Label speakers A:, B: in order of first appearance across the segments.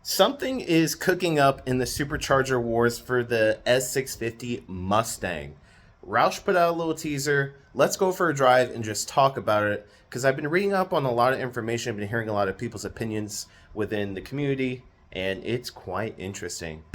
A: Something is cooking up in the Supercharger wars for the S650 Mustang. Roush put out a little teaser. Let's go for a drive and just talk about it, because I've been reading up on a lot of information, I've been hearing a lot of people's opinions within the community, and it's quite interesting.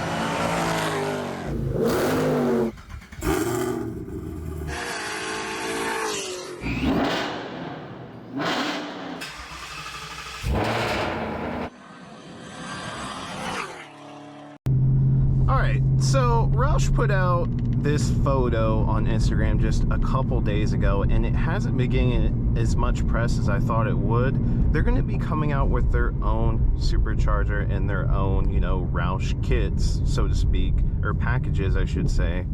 A: Alright, so Roush put out this photo on Instagram just a couple days ago, and it hasn't been getting as much press as I thought it would. They're going to be coming out with their own Supercharger and their own, Roush kits, so to speak, or packages, I should say,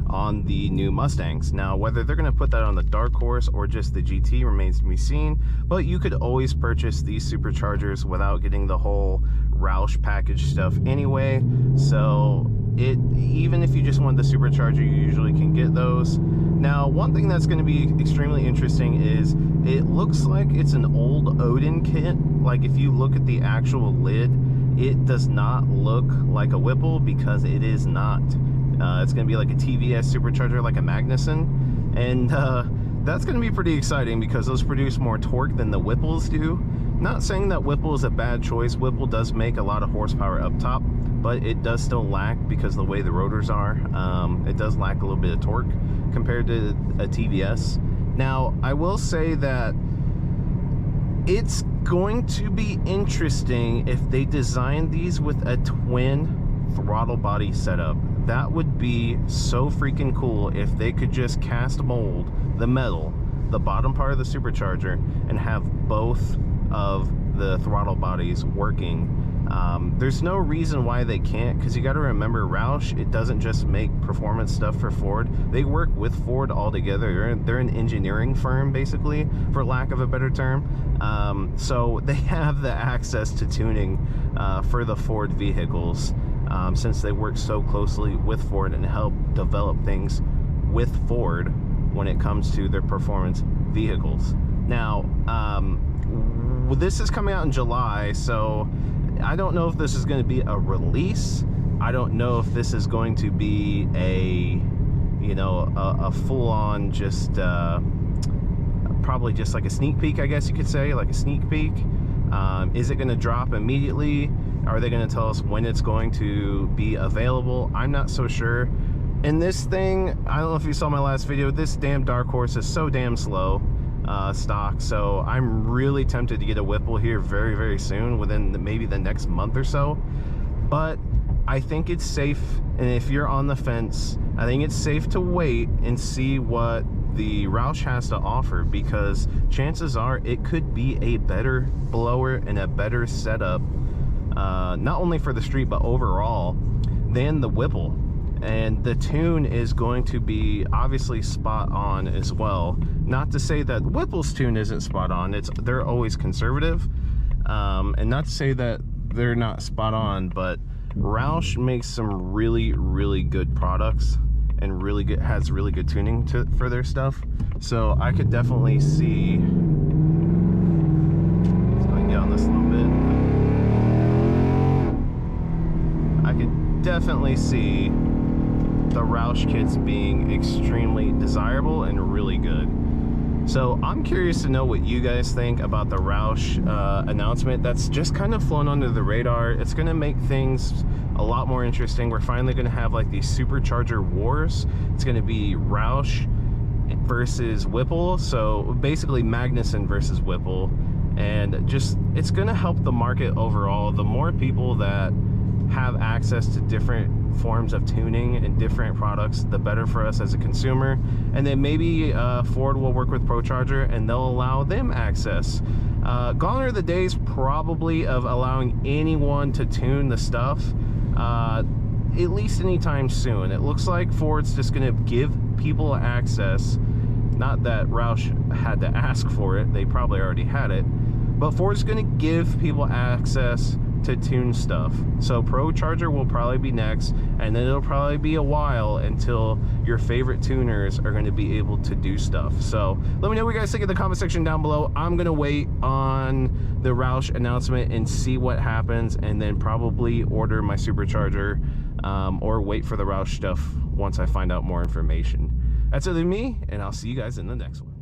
A: on the new Mustangs. Now, whether they're going to put that on the Dark Horse or just the GT remains to be seen, but you could always purchase these Superchargers without getting the whole Roush package stuff anyway. So even if you just want the Supercharger, you usually can get those. Now, one thing that's going to be extremely interesting is it looks like it's an old Odin kit. Like, if you look at the actual lid, it does not look like a Whipple, because it is not. It's going to be like a TVS Supercharger, like a Magnuson, and that's going to be pretty exciting because those produce more torque than the Whipples do. Not saying that Whipple is a bad choice. Whipple does make a lot of horsepower up top, but it does still lack, because the way the rotors are, it does lack a little bit of torque compared to a TVS. Now, I will say that it's going to be interesting if they design these with a twin throttle body setup. That would be so freaking cool if they could just cast mold the metal, the bottom part of the Supercharger, and have both of the throttle bodies working. There's no reason why they can't, because you got to remember, Roush, it doesn't just make performance stuff for Ford. They work with Ford all together. They're an engineering firm, basically, for lack of a better term. So they have the access to tuning for the Ford vehicles, since they work so closely with Ford and help develop things with Ford when it comes to their performance vehicles. Now, this is coming out in July, so I don't know if this is going to be a release. I don't know if this is going to be a full-on, just probably just like a sneak peek, I guess you could say, like a sneak peek. Is it going to drop immediately? Are they going to tell us when it's going to be available? I'm not so sure. And this thing, I don't know if you saw my last video, this damn Dark Horse is so damn slow stock, so I'm really tempted to get a Whipple here very, very soon, within maybe the next month or so. But I think it's safe, and if you're on the fence, I think it's safe to wait and see what the Roush has to offer, because chances are it could be a better blower and a better setup, not only for the street but overall, than the Whipple. And the tune is going to be obviously spot on as well. Not to say that Whipple's tune isn't spot on, they're always conservative, and not to say that they're not spot on, but Roush makes some really, really good products and has really good tuning for their stuff. So I could definitely see, let's go down this a little bit. I could definitely see the Roush kits being extremely desirable and really good. So I'm curious to know what you guys think about the Roush announcement that's just kind of flown under the radar. It's going to make things a lot more interesting. We're finally going to have like these Supercharger wars. It's going to be Roush versus Whipple, so basically Magnuson versus Whipple, and just, it's going to help the market overall. The more people that have access to different forms of tuning and different products, the better for us as a consumer. And then maybe Ford will work with ProCharger and they'll allow them access. Gone are the days probably of allowing anyone to tune the stuff, at least anytime soon. It looks like Ford's just going to give people access. Not that Roush had to ask for it, they probably already had it, but Ford's going to give people access to tune stuff. So Procharger will probably be next, and then it'll probably be a while until your favorite tuners are going to be able to do stuff. So let me know what you guys think in the comment section down below. I'm going to wait on the Roush announcement and see what happens, and then probably order my Supercharger, or wait for the Roush stuff once I find out more information. That's it for me, and I'll see you guys in the next one.